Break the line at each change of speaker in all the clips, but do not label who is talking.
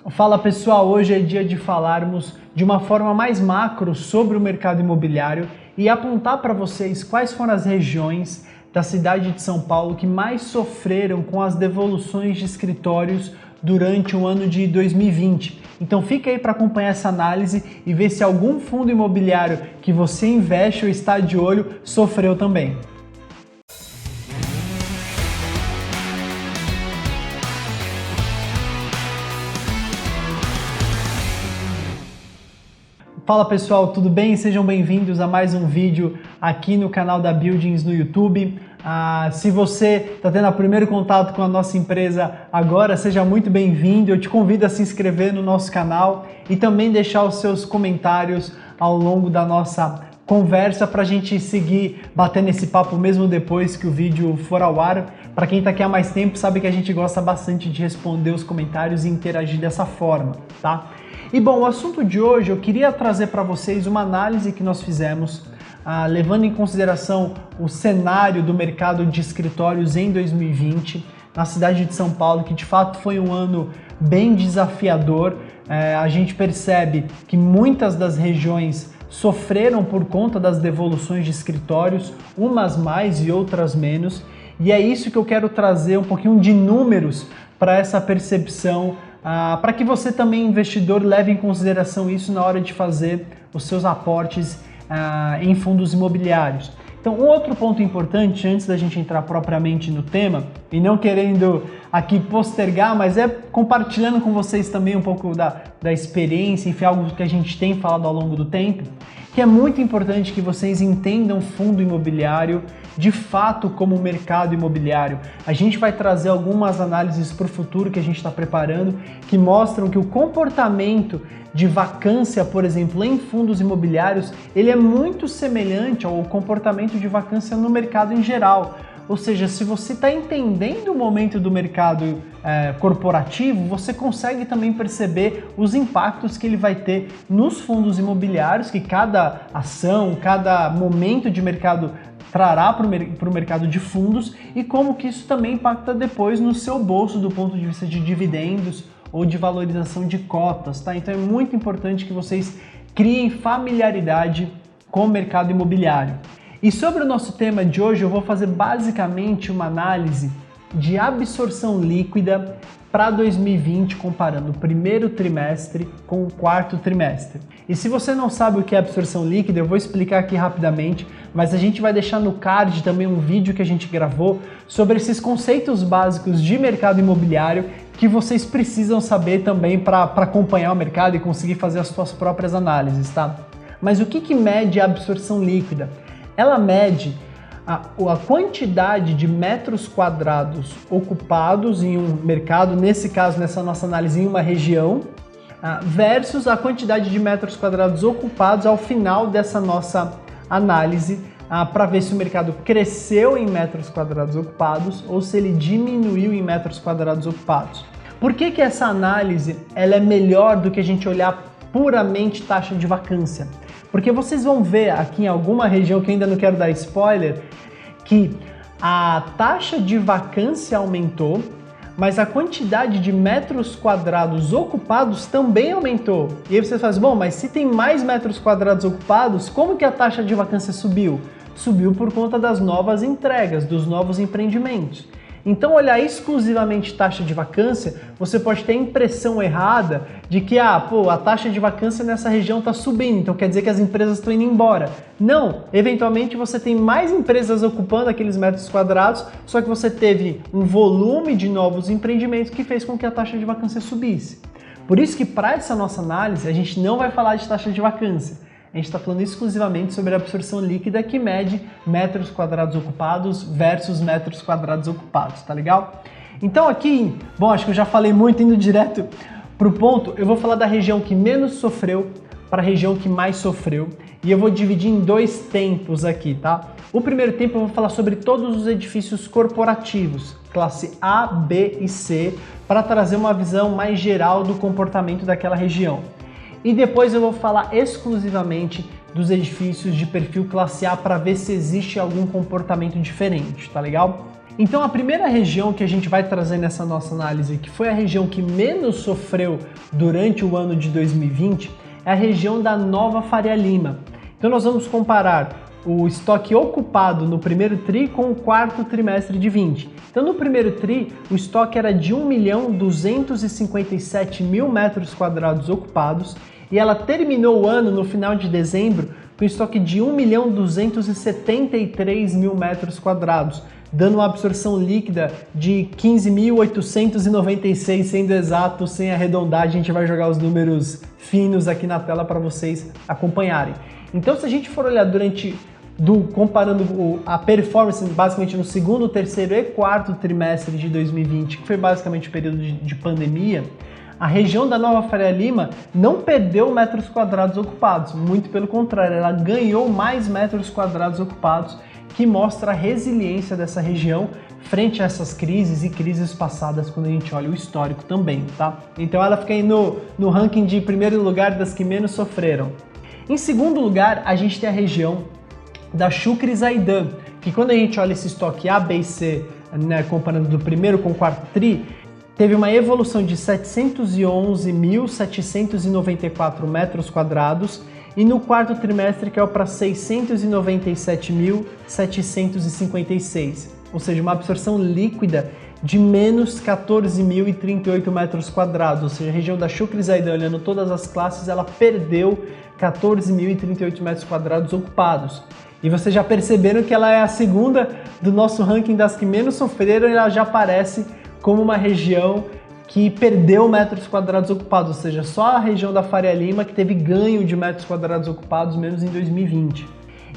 Fala pessoal, hoje é dia de falarmos de uma forma mais macro sobre o mercado imobiliário e apontar para vocês quais foram as regiões da cidade de São Paulo que mais sofreram com as devoluções de escritórios durante o ano de 2020. Então fica aí para acompanhar essa análise e ver se algum fundo imobiliário que você investe ou está de olho sofreu também. Fala pessoal, tudo bem? Sejam bem-vindos a mais um vídeo aqui no canal da Buildings no YouTube. Se você está tendo o primeiro contato com a nossa empresa agora, seja muito bem-vindo. Eu te convido a se inscrever no nosso canal e também deixar os seus comentários ao longo da nossa conversa para a gente seguir batendo esse papo mesmo depois que o vídeo for ao ar. Para quem está aqui há mais tempo sabe que a gente gosta bastante de responder os comentários e interagir dessa forma, tá? E bom, o assunto de hoje eu queria trazer para vocês uma análise que nós fizemos, levando em consideração o cenário do mercado de escritórios em 2020, na cidade de São Paulo, que de fato foi um ano bem desafiador. A gente percebe que muitas das regiões sofreram por conta das devoluções de escritórios, umas mais e outras menos, e é isso que eu quero trazer um pouquinho de números para essa percepção, para que você também, investidor, leve em consideração isso na hora de fazer os seus aportes em fundos imobiliários. Então, um outro ponto importante, antes da gente entrar propriamente no tema, e não querendo aqui postergar, mas é compartilhando com vocês também um pouco da experiência, enfim, algo que a gente tem falado ao longo do tempo, que é muito importante que vocês entendam fundo imobiliário de fato como o mercado imobiliário. A gente vai trazer algumas análises para o futuro que a gente está preparando, que mostram que o comportamento de vacância, por exemplo, em fundos imobiliários, ele é muito semelhante ao comportamento de vacância no mercado em geral. Ou seja, se você está entendendo o momento do mercado corporativo, você consegue também perceber os impactos que ele vai ter nos fundos imobiliários, que cada ação, cada momento de mercado trará para o mercado de fundos e como que isso também impacta depois no seu bolso do ponto de vista de dividendos ou de valorização de cotas, tá? Então é muito importante que vocês criem familiaridade com o mercado imobiliário. E sobre o nosso tema de hoje, eu vou fazer basicamente uma análise de absorção líquida para 2020, comparando o primeiro trimestre com o quarto trimestre. E se você não sabe o que é absorção líquida, eu vou explicar aqui rapidamente, mas a gente vai deixar no card também um vídeo que a gente gravou sobre esses conceitos básicos de mercado imobiliário que vocês precisam saber também para acompanhar o mercado e conseguir fazer as suas próprias análises, tá? Mas o que mede a absorção líquida? Ela mede a quantidade de metros quadrados ocupados em um mercado, nesse caso, nessa nossa análise, em uma região, versus a quantidade de metros quadrados ocupados ao final dessa nossa análise, para ver se o mercado cresceu em metros quadrados ocupados ou se ele diminuiu em metros quadrados ocupados. Por que essa análise ela é melhor do que a gente olhar puramente taxa de vacância? Porque vocês vão ver aqui em alguma região, que eu ainda não quero dar spoiler, que a taxa de vacância aumentou, mas a quantidade de metros quadrados ocupados também aumentou. E aí você faz, bom, mas se tem mais metros quadrados ocupados, como que a taxa de vacância subiu? Subiu por conta das novas entregas, dos novos empreendimentos. Então, olhar exclusivamente taxa de vacância, você pode ter a impressão errada de que a taxa de vacância nessa região está subindo, então quer dizer que as empresas estão indo embora. Não, eventualmente você tem mais empresas ocupando aqueles metros quadrados, só que você teve um volume de novos empreendimentos que fez com que a taxa de vacância subisse. Por isso que para essa nossa análise, a gente não vai falar de taxa de vacância. A gente está falando exclusivamente sobre a absorção líquida que mede metros quadrados ocupados versus metros quadrados ocupados, tá legal? Então aqui, bom, acho que eu já falei muito, indo direto para o ponto, eu vou falar da região que menos sofreu para a região que mais sofreu e eu vou dividir em dois tempos aqui, tá? O primeiro tempo eu vou falar sobre todos os edifícios corporativos, classe A, B e C, para trazer uma visão mais geral do comportamento daquela região. E depois eu vou falar exclusivamente dos edifícios de perfil classe A para ver se existe algum comportamento diferente, tá legal? Então a primeira região que a gente vai trazer nessa nossa análise, que foi a região que menos sofreu durante o ano de 2020, é a região da Nova Faria Lima. Então nós vamos comparar o estoque ocupado no primeiro TRI com o quarto trimestre de 20. Então no primeiro TRI, o estoque era de 1.257.000 metros quadrados ocupados e ela terminou o ano no final de dezembro com estoque de 1.273.000 metros quadrados, dando uma absorção líquida de 15.896, sendo exato, sem arredondar, a gente vai jogar os números finos aqui na tela para vocês acompanharem. Então, se a gente for olhar comparando a performance basicamente no segundo, terceiro e quarto trimestre de 2020, que foi basicamente o período de pandemia, a região da Nova Faria Lima não perdeu metros quadrados ocupados, muito pelo contrário, ela ganhou mais metros quadrados ocupados, que mostra a resiliência dessa região frente a essas crises e crises passadas quando a gente olha o histórico também, tá? Então ela fica aí no ranking de primeiro lugar das que menos sofreram. Em segundo lugar, a gente tem a região da Chucre e Zaidan, que quando a gente olha esse estoque A, B e C, né, comparando do primeiro com o quarto TRI, teve uma evolução de 711.794 metros quadrados e no quarto trimestre caiu para 697.756, ou seja, uma absorção líquida de menos 14.038 metros quadrados, ou seja, a região da Chucre e Zaidan, olhando todas as classes, ela perdeu 14.038 metros quadrados ocupados. E vocês já perceberam que ela é a segunda do nosso ranking das que menos sofreram e ela já aparece como uma região que perdeu metros quadrados ocupados, ou seja, só a região da Faria Lima que teve ganho de metros quadrados ocupados, menos em 2020.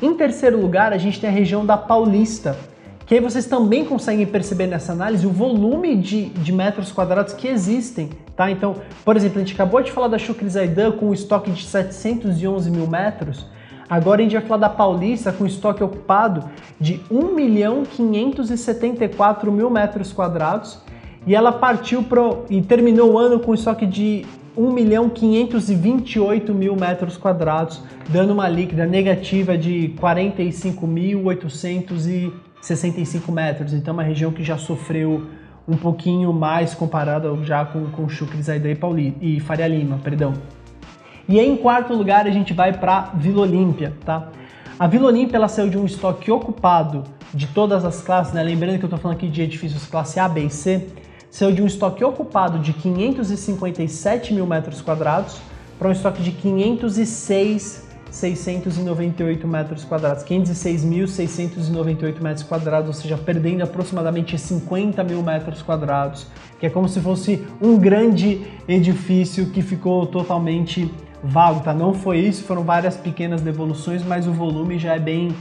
Em terceiro lugar, a gente tem a região da Paulista, que aí vocês também conseguem perceber nessa análise o volume de metros quadrados que existem, tá? Então, por exemplo, a gente acabou de falar da Chucre e Zaidan com um estoque de 711.000 metros, agora a gente vai falar da Paulista com estoque ocupado de 1.574.000 metros quadrados, e ela partiu e terminou o ano com estoque de 1.528.000 metros quadrados, dando uma líquida negativa de 45.865 metros. Então, uma região que já sofreu um pouquinho mais comparada já com Chucre, Zaidan e Faria Lima, perdão. E aí, em quarto lugar, a gente vai para Vila Olímpia, tá? A Vila Olímpia, ela saiu de um estoque ocupado de todas as classes, né? Lembrando que eu estou falando aqui de edifícios classe A, B e C, saiu de um estoque ocupado de 557.000 metros quadrados para um estoque de 506.698 metros quadrados, 506.698 metros quadrados, ou seja, perdendo aproximadamente 50.000 metros quadrados, que é como se fosse um grande edifício que ficou totalmente vago, tá? Não foi isso, foram várias pequenas devoluções, mas o volume já é bem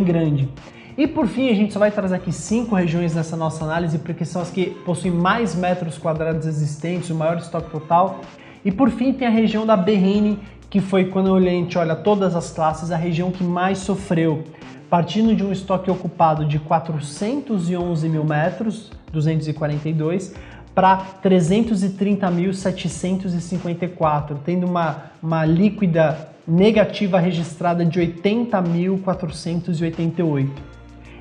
grande. E por fim, a gente só vai trazer aqui 5 regiões nessa nossa análise, porque são as que possuem mais metros quadrados existentes, o maior estoque total. E por fim, tem a região da Berrini, que foi, quando a gente olha todas as classes, a região que mais sofreu, partindo de um estoque ocupado de 411.000 metros, 242, para 330.754, tendo uma líquida negativa registrada de 80.488.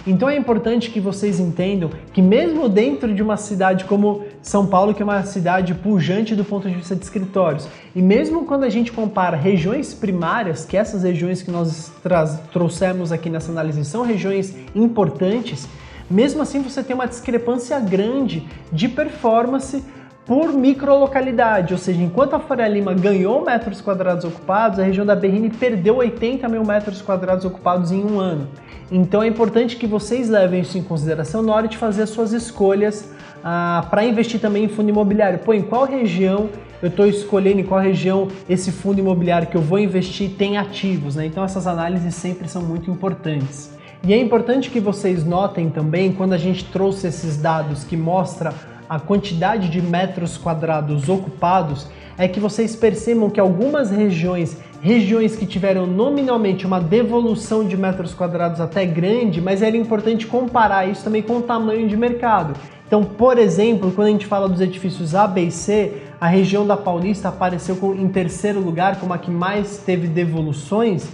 Então é importante que vocês entendam que mesmo dentro de uma cidade como São Paulo, que é uma cidade pujante do ponto de vista de escritórios, e mesmo quando a gente compara regiões primárias, que essas regiões que nós trouxemos aqui nessa análise são regiões importantes, mesmo assim você tem uma discrepância grande de performance por microlocalidade, ou seja, enquanto a Faria Lima ganhou metros quadrados ocupados, a região da Berrini perdeu 80.000 metros quadrados ocupados em um ano. Então é importante que vocês levem isso em consideração na hora de fazer as suas escolhas para investir também em fundo imobiliário. Pô, em qual região eu estou escolhendo, em qual região esse fundo imobiliário que eu vou investir tem ativos, né? Então essas análises sempre são muito importantes. E é importante que vocês notem também, quando a gente trouxe esses dados que mostra a quantidade de metros quadrados ocupados, é que vocês percebam que algumas regiões que tiveram nominalmente uma devolução de metros quadrados até grande, mas era importante comparar isso também com o tamanho de mercado. Então, por exemplo, quando a gente fala dos edifícios A, B e C, a região da Paulista apareceu em terceiro lugar como a que mais teve devoluções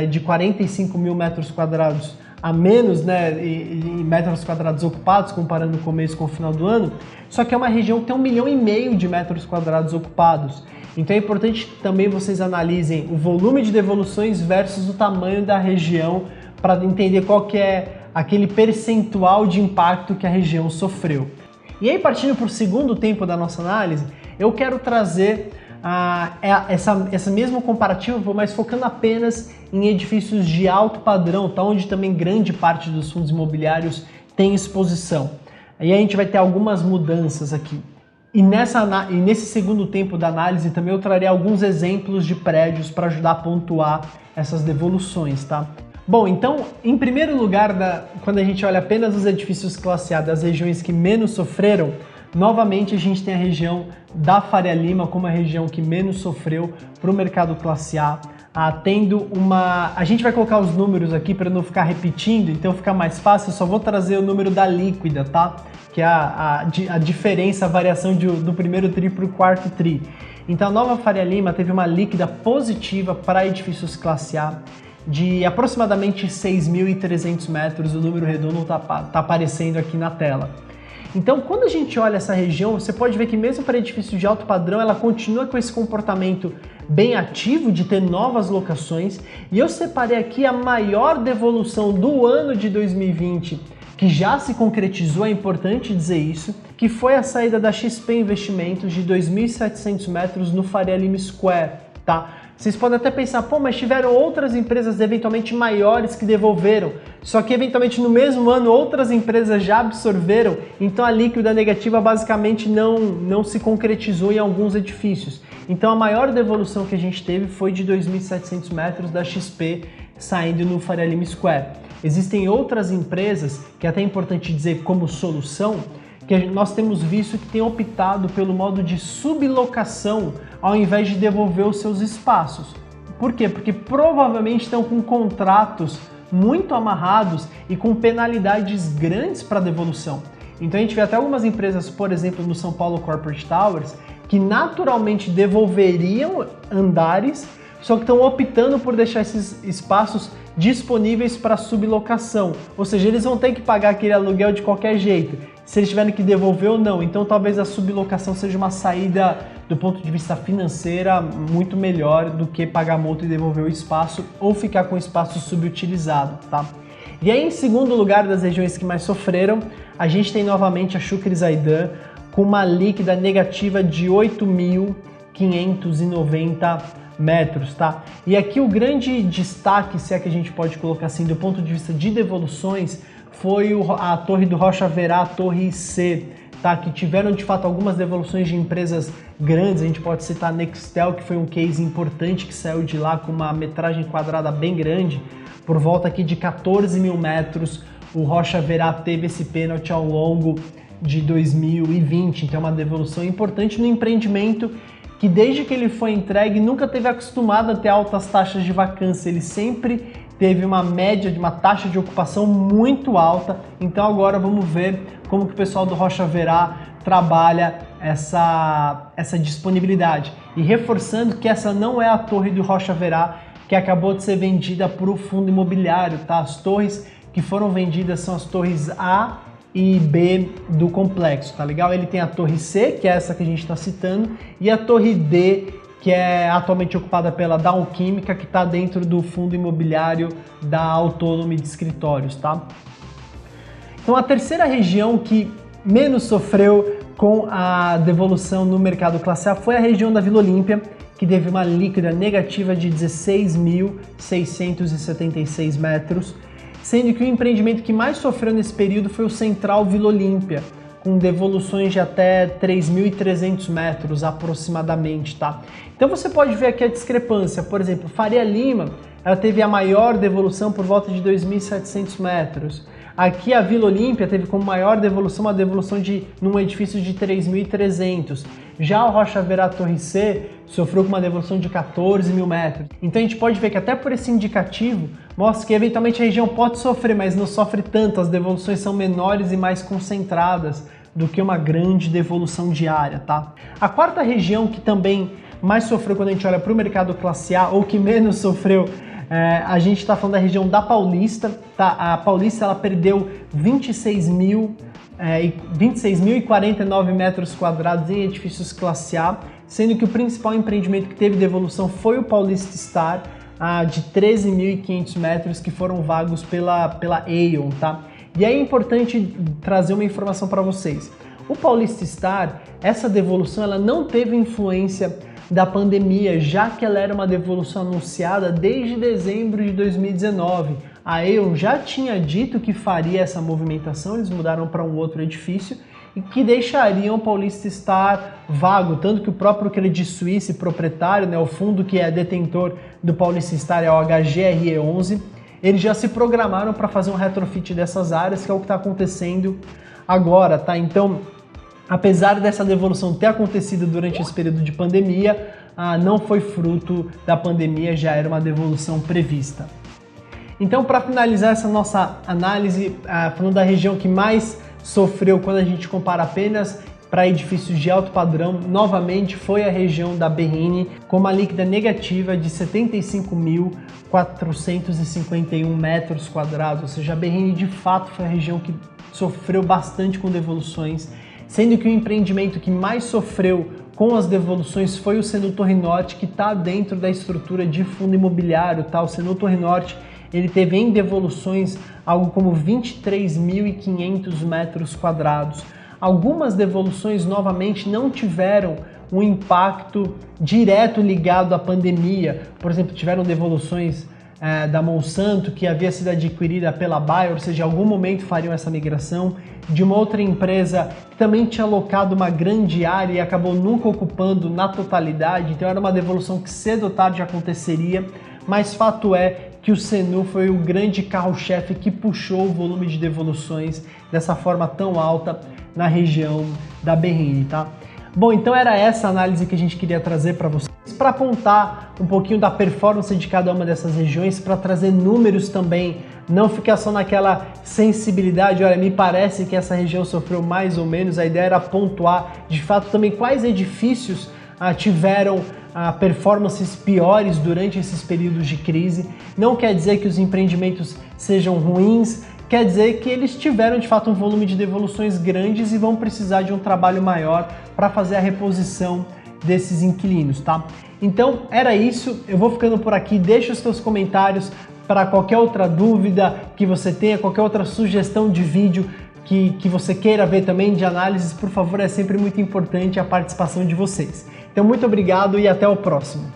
de 45.000 metros quadrados a menos, né, em metros quadrados ocupados, comparando o começo com o final do ano, só que é uma região que tem 1,5 milhão de metros quadrados ocupados. Então é importante também vocês analisem o volume de devoluções versus o tamanho da região para entender qual que é aquele percentual de impacto que a região sofreu. E aí, partindo para o segundo tempo da nossa análise, eu quero trazer essa mesma comparativa, mas focando apenas em edifícios de alto padrão, tá? Onde também grande parte dos fundos imobiliários tem exposição. Aí a gente vai ter algumas mudanças aqui. E nesse segundo tempo da análise também eu trarei alguns exemplos de prédios para ajudar a pontuar essas devoluções, tá? Bom, então, em primeiro lugar, quando a gente olha apenas os edifícios classe A das regiões que menos sofreram, novamente a gente tem a região da Faria Lima como a região que menos sofreu para o mercado classe A, a gente vai colocar os números aqui para não ficar repetindo, então fica mais fácil, eu só vou trazer o número da líquida, tá? Que é a diferença, a variação do primeiro tri para o quarto tri. Então a nova Faria Lima teve uma líquida positiva para edifícios classe A, de aproximadamente 6.300 metros, o número redondo tá aparecendo aqui na tela. Então, quando a gente olha essa região, você pode ver que mesmo para edifícios de alto padrão, ela continua com esse comportamento bem ativo de ter novas locações, e eu separei aqui a maior devolução do ano de 2020, que já se concretizou, é importante dizer isso, que foi a saída da XP Investimentos de 2.700 metros no Faria Lima Square, tá? Vocês podem até pensar, pô, mas tiveram outras empresas eventualmente maiores que devolveram, só que eventualmente no mesmo ano outras empresas já absorveram, então a líquida negativa basicamente não se concretizou em alguns edifícios. Então a maior devolução que a gente teve foi de 2.700 metros da XP saindo no Faria Lima Square. Existem outras empresas, que é até importante dizer como solução, que nós temos visto que tem optado pelo modo de sublocação ao invés de devolver os seus espaços. Por quê? Porque provavelmente estão com contratos muito amarrados e com penalidades grandes para devolução. Então a gente vê até algumas empresas, por exemplo, no São Paulo Corporate Towers, que naturalmente devolveriam andares, só que estão optando por deixar esses espaços disponíveis para sublocação. Ou seja, eles vão ter que pagar aquele aluguel de qualquer jeito, se eles tiverem que devolver ou não. Então talvez a sublocação seja uma saída do ponto de vista financeira muito melhor do que pagar multa e devolver o espaço ou ficar com o espaço subutilizado, tá? E aí, em segundo lugar das regiões que mais sofreram, a gente tem novamente a Chucre Zaidan com uma líquida negativa de 8.590 metros, tá? E aqui o grande destaque, se é que a gente pode colocar assim, do ponto de vista de devoluções, foi a Torre do Rocha Verá, a Torre C, tá? Que tiveram de fato algumas devoluções de empresas grandes. A gente pode citar a Nextel, que foi um case importante que saiu de lá com uma metragem quadrada bem grande, por volta aqui de 14 mil metros. O Rocha Verá teve esse pênalti ao longo de 2020, então é uma devolução importante no empreendimento que desde que ele foi entregue nunca teve acostumado a ter altas taxas de vacância, ele sempre teve uma média de uma taxa de ocupação muito alta. Então agora vamos ver como que o pessoal do Rocha Verá trabalha essa disponibilidade. E reforçando que essa não é a torre do Rocha Verá que acabou de ser vendida para o fundo imobiliário, tá? As torres que foram vendidas são as torres A e B do complexo, tá legal? Ele tem a torre C, que é essa que a gente está citando, e a torre D, que é atualmente ocupada pela Dow Química, que está dentro do fundo imobiliário da Autônome de Escritórios, tá? Então a terceira região que menos sofreu com a devolução no mercado classe A foi a região da Vila Olímpia, que teve uma líquida negativa de 16.676 metros, sendo que o empreendimento que mais sofreu nesse período foi o Central Vila Olímpia, com devoluções de até 3.300 metros aproximadamente, tá? Então você pode ver aqui a discrepância. Por exemplo, Faria Lima, ela teve a maior devolução por volta de 2.700 metros. Aqui a Vila Olímpia teve como maior devolução uma devolução num edifício de 3.300. Já o Rocha Verá Torre C sofreu com uma devolução de 14 mil metros. Então a gente pode ver que até por esse indicativo mostra que eventualmente a região pode sofrer, mas não sofre tanto, as devoluções são menores e mais concentradas do que uma grande devolução diária, tá? A quarta região que também mais sofreu quando a gente olha para o mercado classe A, ou que menos sofreu A gente está falando da região da Paulista, tá? A Paulista ela perdeu 26.049 metros quadrados em edifícios classe A, sendo que o principal empreendimento que teve devolução foi o Paulista Star, de 13.500 metros que foram vagos pela Aon, tá? E aí é importante trazer uma informação para vocês. O Paulista Star, essa devolução ela não teve influência da pandemia, já que ela era uma devolução anunciada desde dezembro de 2019. A Aon já tinha dito que faria essa movimentação, eles mudaram para um outro edifício e que deixariam o Paulista Star vago, tanto que o próprio Credit Suisse, proprietário, né, o fundo que é detentor do Paulista Star é o HGRE11, eles já se programaram para fazer um retrofit dessas áreas, que é o que está acontecendo agora, tá? Então, apesar dessa devolução ter acontecido durante esse período de pandemia, não foi fruto da pandemia, já era uma devolução prevista. Então, para finalizar essa nossa análise, falando da região que mais sofreu quando a gente compara apenas para edifícios de alto padrão, novamente foi a região da Berrini, com uma líquida negativa de 75.451 metros quadrados, ou seja, a Berrini de fato foi a região que sofreu bastante com devoluções, sendo que o empreendimento que mais sofreu com as devoluções foi o Senu Torre Norte, que está dentro da estrutura de fundo imobiliário, tá? O Senu Torre Norte ele teve em devoluções algo como 23.500 metros quadrados. Algumas devoluções, novamente, não tiveram um impacto direto ligado à pandemia. Por exemplo, tiveram devoluções da Monsanto, que havia sido adquirida pela Bayer, ou seja, em algum momento fariam essa migração, de uma outra empresa que também tinha alocado uma grande área e acabou nunca ocupando na totalidade, então era uma devolução que cedo ou tarde aconteceria, mas fato é que o Senu foi o grande carro-chefe que puxou o volume de devoluções dessa forma tão alta na região da Berrini, tá? Bom, então era essa análise que a gente queria trazer para vocês, para apontar um pouquinho da performance de cada uma dessas regiões, para trazer números também, não ficar só naquela sensibilidade, olha, me parece que essa região sofreu mais ou menos, a ideia era pontuar de fato também quais edifícios tiveram performances piores durante esses períodos de crise. Não quer dizer que os empreendimentos sejam ruins, quer dizer que eles tiveram de fato um volume de devoluções grandes e vão precisar de um trabalho maior para fazer a reposição desses inquilinos, tá? Então era isso, eu vou ficando por aqui, deixa os seus comentários para qualquer outra dúvida que você tenha, qualquer outra sugestão de vídeo que você queira ver também de análises, por favor, é sempre muito importante a participação de vocês. Então muito obrigado e até o próximo.